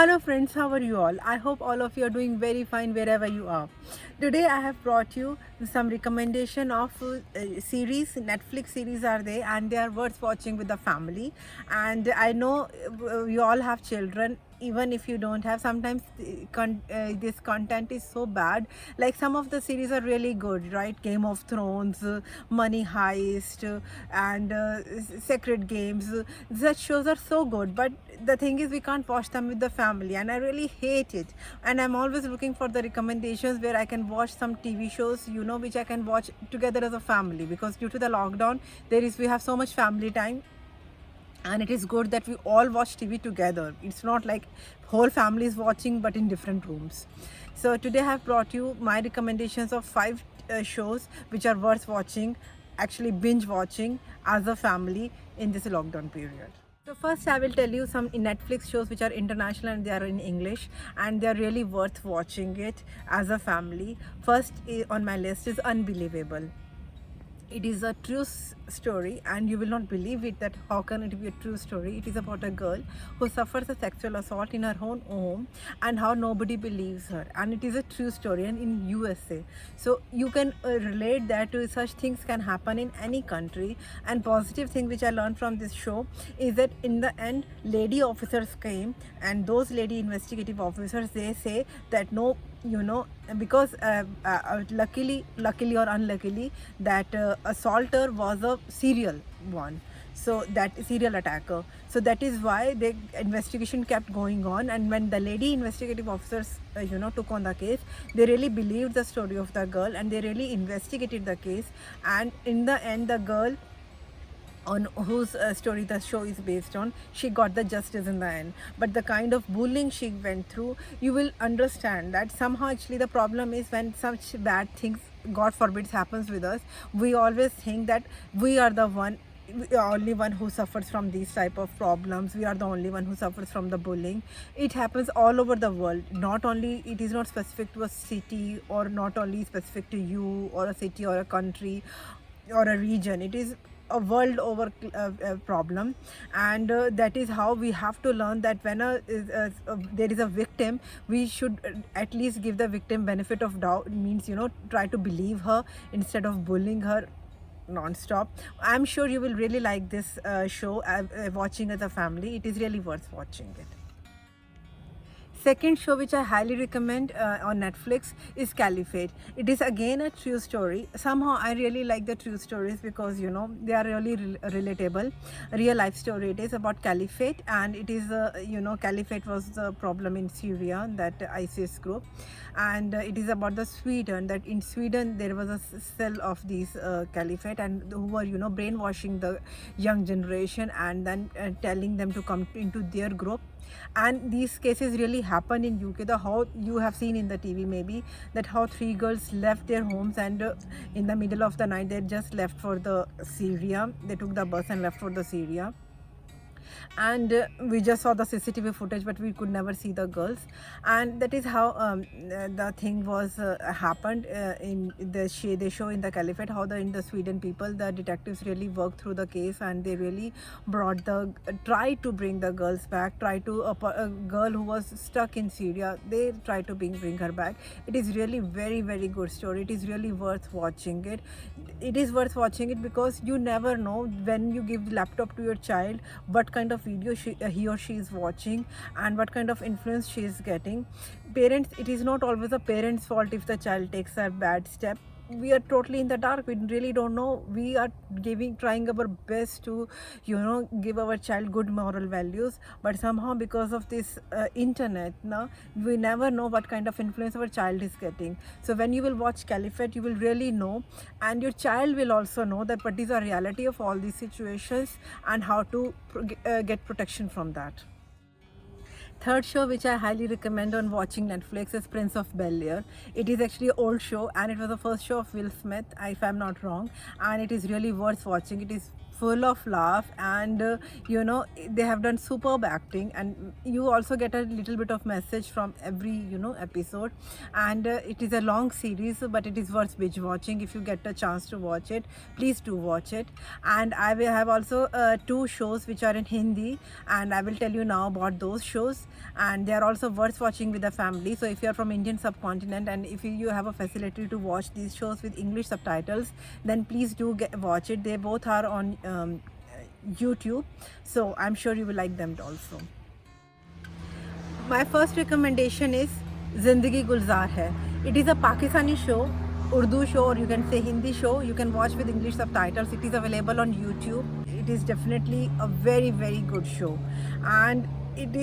Hello friends, how are you all? I hope all of you are doing very fine wherever you are. Today I have brought you some recommendation of series, Netflix series are there and they are worth watching with the family. And I know you all have children, even if you don't have. Sometimes this content is so bad. Like some of the series are really good, right? Game of Thrones, Money Heist, and Sacred Games. Such shows are so good, but the thing is we can't watch them with the family, and I really hate it. And I'm always looking for the recommendations where I can watch some TV shows, which I can watch together as a family, because due to the lockdown we have so much family time, and it is good that we all watch TV together. It's not like whole family is watching but in different rooms. So today I have brought you my recommendations of 5 shows which are worth watching, actually binge watching as a family in this lockdown period. So first I will tell you some Netflix shows which are international and they are in English, and they are really worth watching it as a family. First on my list is Unbelievable. It is a true story, and you will not believe it that how can it be a true story. It is about a girl who suffers a sexual assault in her own home, and how nobody believes her, and it is a true story and in USA. So you can relate that to such things can happen in any country. And positive thing which I learned from this show is that in the end lady officers came, and those lady investigative officers, they say that no, because luckily or unluckily, that assaulter was a serial one, so that serial attacker. So that is why the investigation kept going on, and when the lady investigative officers took on the case, they really believed the story of the girl, and they really investigated the case. And in the end, the girl on whose story the show is based on, she got the justice in the end. But the kind of bullying she went through, you will understand that somehow actually the problem is when such bad things, God forbids, happens with us, we always think that we are the only one who suffers from these type of problems. We are the only one who suffers from the bullying. It happens all over the world. Not only, it is not specific to a city, or not only specific to you or a city or a country or a region. It is a world over problem. And that is how we have to learn that when there is a victim, we should at least give the victim benefit of doubt, means try to believe her instead of bullying her non-stop. I'm sure you will really like this show watching as a family. It is really worth watching it. Second show which I highly recommend on Netflix is Caliphate. It is again a true story. Somehow I really like the true stories because they are really relatable. Real life story. It is about Caliphate, and it is Caliphate was the problem in Syria, that ISIS group, and it is about the Sweden, that in Sweden there was a cell of these Caliphate, and who were brainwashing the young generation, and then telling them to come into their group. And these cases really happen in UK. The how you have seen in the TV maybe, that how 3 girls left their homes, and in the middle of the night they just left for the Syria. They took the bus and left for the Syria, and we just saw the CCTV footage, but we could never see the girls. And that is how the thing was happened in they show in the Caliphate, how in the Sweden people, the detectives really worked through the case, and they really brought try to bring the girls back, try to a girl who was stuck in Syria, they try to bring her back. It is really very, very good story. It is really worth watching it. It is worth watching it because you never know when you give the laptop to your child what kind of video he or she is watching, and what kind of influence she is getting. Parents, it is not always a parent's fault if the child takes a bad step. We are totally in the dark. We really don't know. We are trying our best to give our child good moral values, but somehow because of this internet now, we never know what kind of influence our child is getting. So when you will watch Caliphate, you will really know, and your child will also know that what is the reality of all these situations, and how to get protection from that. Third show which I highly recommend on watching Netflix is Prince of Bel-Air. It is actually an old show, and it was the first show of Will Smith, if I'm not wrong, and it is really worth watching. It is full of laugh, and you know, they have done superb acting, and you also get a little bit of message from every, you know, episode. And it is a long series, but it is worth binge watching. If you get a chance to watch it, please do watch it. And I will have also two shows which are in Hindi, and I will tell you now about those shows, and they are also worth watching with the family. So if you are from Indian subcontinent, and if you have a facility to watch these shows with English subtitles, then please do watch it. They both are on YouTube, so I'm sure you will like them also. My first recommendation is Zindagi Gulzar Hai. It is a Pakistani show, Urdu show, or you can say Hindi show. You can watch with English subtitles. It is available on YouTube. It is definitely a very, very good show, and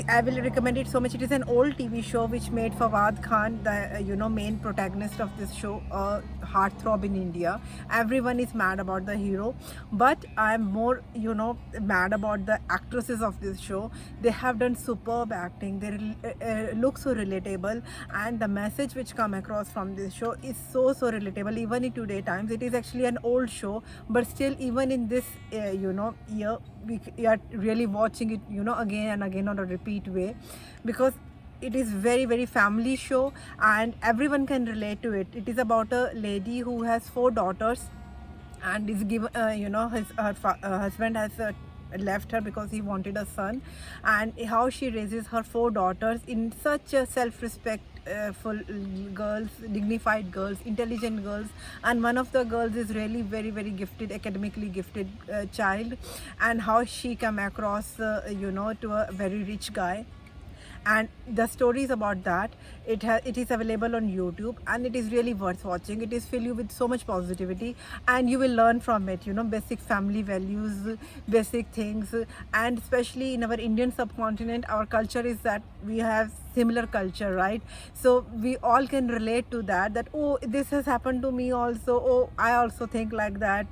I will recommend it so much. It is an old TV show which made Fawad Khan the main protagonist of this show a heartthrob in India. Everyone is mad about the hero, but I'm more mad about the actresses of this show. They have done superb acting. They look so relatable, and the message which come across from this show is so relatable. Even in today times, it is actually an old show, but still, even in this year, we are really watching it again and again on a repeat way, because it is very, very family show and everyone can relate to it. It is about a lady who has 4 daughters, and is given her husband has left her because he wanted a son, and how she raises her 4 daughters in such a self-respect full girls, dignified girls, intelligent girls, and one of the girls is really very, very gifted, academically gifted child, and how she come across to a very rich guy. And the story is about that. It is available on YouTube, and it is really worth watching. It is fill you with so much positivity, and you will learn from it, basic family values, basic things. And especially in our Indian subcontinent, our culture is that we have similar culture, right? So we all can relate to that oh, this has happened to me also, oh, I also think like that.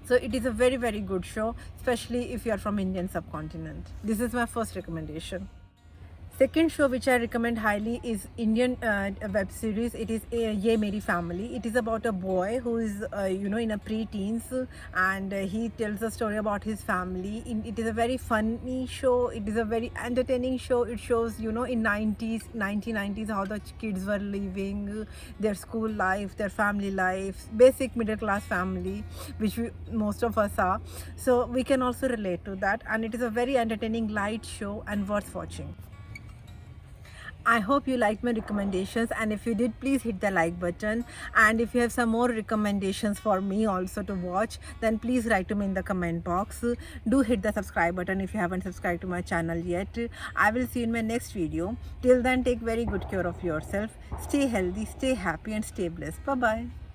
So it is a very, very good show, especially if you are from Indian subcontinent. This is my first recommendation. Second show which I recommend highly is Indian web series. It is Ye Meri Family. It is about a boy who is in a pre-teens, and he tells a story about his family. It is a very funny show. It is a very entertaining show. It shows in 1990s how the kids were living, their school life, their family life, basic middle class family, which most of us are. So we can also relate to that, and it is a very entertaining, light show and worth watching. I hope you liked my recommendations, and if you did, please hit the like button. And if you have some more recommendations for me also to watch, then please write to me in the comment box. Do hit the subscribe button if you haven't subscribed to my channel yet. I will see you in my next video. Till then, take very good care of yourself. Stay healthy, stay happy, and stay blessed. Bye bye.